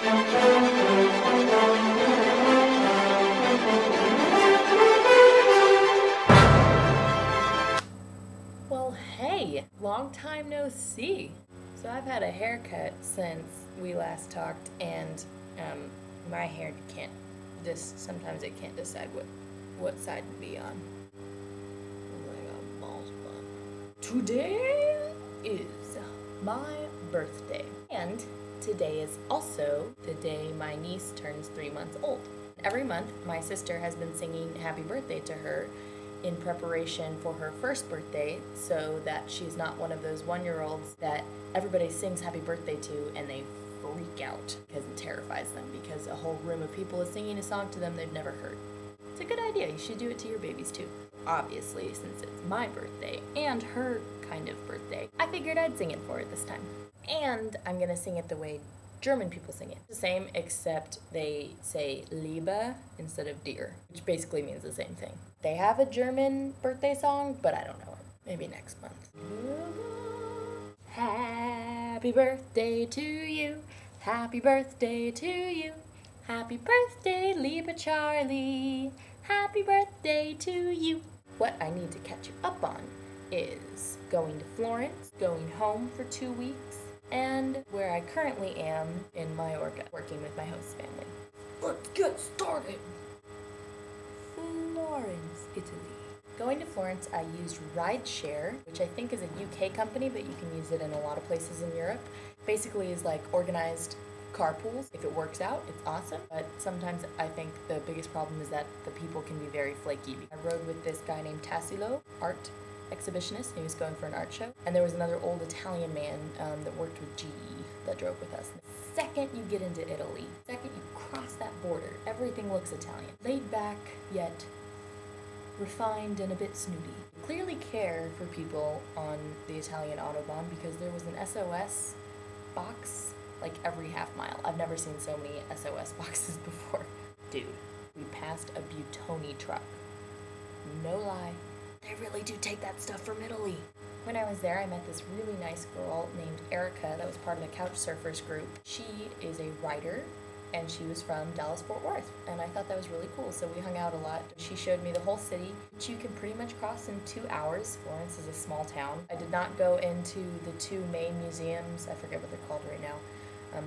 Well, hey, long time no see. So I've had a haircut since we last talked, and my hair can't. Sometimes it can't decide what side to be on. Like a bald spot. Today is my birthday, and today is also the day my niece turns 3 months old. Every month, my sister has been singing happy birthday to her in preparation for her first birthday, so that she's not one of those 1-year-olds that everybody sings happy birthday to and they freak out because it terrifies them because a whole room of people is singing a song to them they've never heard. It's a good idea. You should do it to your babies too. Obviously, since it's my birthday and her kind of birthday, I figured I'd sing it for her this time. And I'm gonna sing it the way German people sing it. The same, except they say Liebe instead of dear, which basically means the same thing. They have a German birthday song, but I don't know it. Maybe next month. Happy birthday to you. Happy birthday to you. Happy birthday, liebe Charlie. Happy birthday to you. What I need to catch you up on is going to Florence, going home for 2 weeks, and where I currently am in Majorca, working with my host family. Let's get started! Florence, Italy. Going to Florence, I used Rideshare, which I think is a UK company, but you can use it in a lot of places in Europe. Basically is like organized carpools. If it works out, it's awesome, but sometimes I think the biggest problem is that the people can be very flaky. I rode with this guy named Tassilo, art exhibitionist, and he was going for an art show, and there was another old Italian man that worked with GE that drove with us. The second you get into Italy, the second you cross that border, everything looks Italian. Laid back, yet refined and a bit snooty. Clearly care for people on the Italian Autobahn because there was an SOS box like every half mile. I've never seen so many SOS boxes before. Dude, we passed a Buitoni truck. No lie. They really do take that stuff from Italy. When I was there, I met this really nice girl named Erica that was part of the Couch Surfers group. She is a writer, and she was from Dallas-Fort Worth, and I thought that was really cool, so we hung out a lot. She showed me the whole city, which you can pretty much cross in 2 hours. Florence is a small town. I did not go into the 2 main museums, I forget what they're called right now,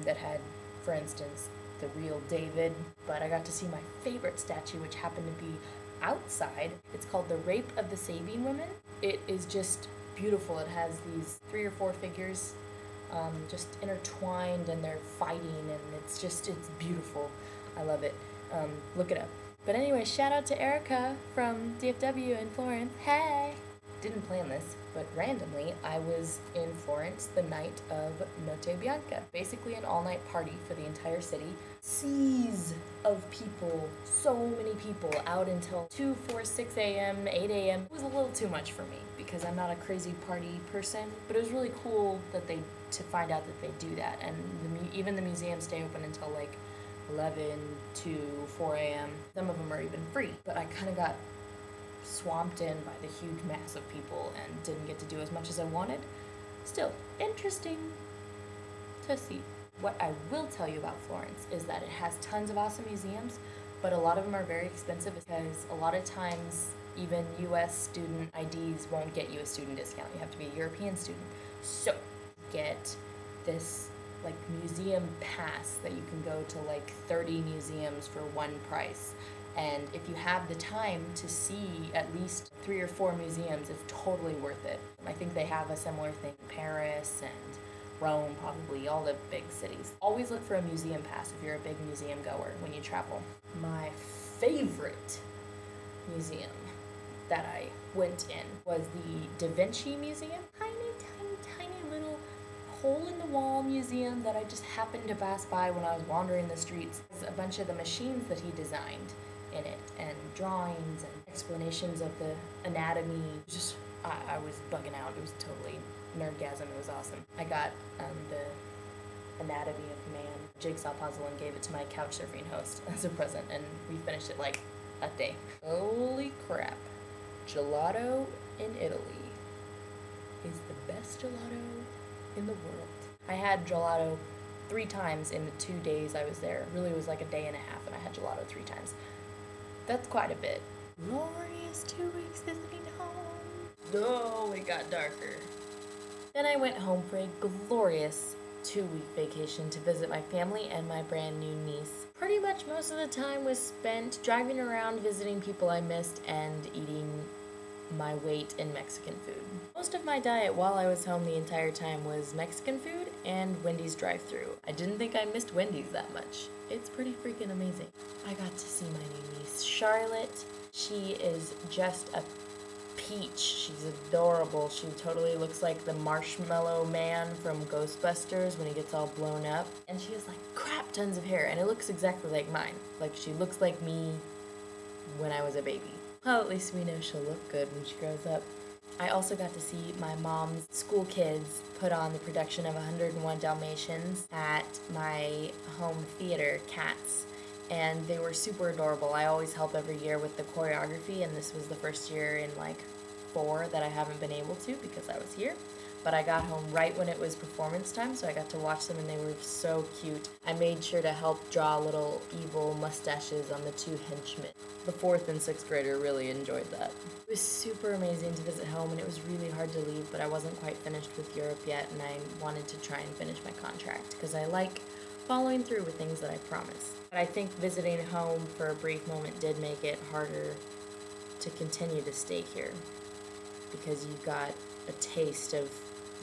that had, for instance, the real David, but I got to see my favorite statue, which happened to be outside. It's called The Rape of the Sabine Women. It is just beautiful. It has these 3 or 4 figures just intertwined, and they're fighting, and it's beautiful. I love it. Look it up. But anyway, shout out to Erica from DFW in Florence. Hey! Didn't plan this, but randomly I was in Florence the night of Notte Bianca. Basically an all-night party for the entire city. Seas of people, so many people, out until 2, 4, 6 a.m., 8 a.m. It was a little too much for me because I'm not a crazy party person, but it was really cool to find out that they do that. And even the museums stay open until like 11 to 4 a.m. Some of them are even free, but I kind of got swamped in by the huge mass of people and didn't get to do as much as I wanted. Still, interesting to see. What I will tell you about Florence is that it has tons of awesome museums, but a lot of them are very expensive because a lot of times even US student IDs won't get you a student discount. You have to be a European student. So, get this like museum pass that you can go to like 30 museums for one price. And if you have the time to see at least 3 or 4 museums, it's totally worth it. I think they have a similar thing in Paris and Rome, probably all the big cities. Always look for a museum pass if you're a big museum goer when you travel. My favorite museum that I went in was the Da Vinci Museum. Tiny little hole-in-the-wall museum that I just happened to pass by when I was wandering the streets. There's a bunch of the machines that he designed in it, and drawings and explanations of the anatomy. I was bugging out. It was totally nerdgasm. It was awesome. I got the Anatomy of Man jigsaw puzzle and gave it to my couch surfing host as a present, and we finished it like that day. Holy crap. Gelato in Italy is the best gelato in the world. I had gelato 3 times in the 2 days I was there. Really, it was like a day and a half, and I had gelato 3 times. That's quite a bit. Glorious 2 weeks visiting home. Oh, it got darker. Then I went home for a glorious 2-week vacation to visit my family and my brand new niece. Pretty much most of the time was spent driving around, visiting people I missed, and eating my weight in Mexican food. Most of my diet while I was home the entire time was Mexican food and Wendy's drive-thru. I didn't think I missed Wendy's that much. It's pretty freaking amazing. I got to see my new niece, Charlotte. She is just a peach. She's adorable. She totally looks like the marshmallow man from Ghostbusters when he gets all blown up. And she has like crap tons of hair, and it looks exactly like mine. Like, she looks like me when I was a baby. Well, at least we know she'll look good when she grows up. I also got to see my mom's school kids put on the production of 101 Dalmatians at my home theater, Cats, and they were super adorable. I always help every year with the choreography, and this was the first year in like 4 that I haven't been able to because I was here. But I got home right when it was performance time, so I got to watch them, and they were so cute. I made sure to help draw little evil mustaches on the 2 henchmen. The 4th and 6th grader really enjoyed that. It was super amazing to visit home, and it was really hard to leave, but I wasn't quite finished with Europe yet, and I wanted to try and finish my contract because I like following through with things that I promise. But I think visiting home for a brief moment did make it harder to continue to stay here because you got a taste of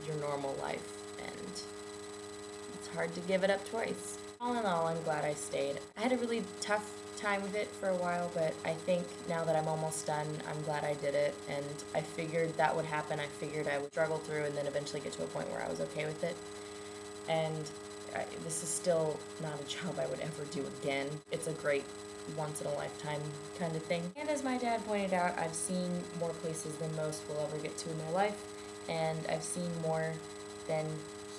your normal life, and it's hard to give it up twice. All in all, I'm glad I stayed. I had a really tough time with it for a while, but I think now that I'm almost done, I'm glad I did it, and I figured that would happen. I figured I would struggle through and then eventually get to a point where I was okay with it. And this is still not a job I would ever do again. It's a great once-in-a-lifetime kind of thing. And as my dad pointed out, I've seen more places than most will ever get to in their life, and I've seen more than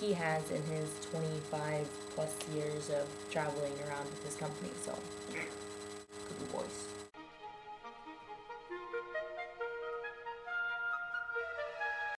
he has in his 25 plus years of traveling around with his company, so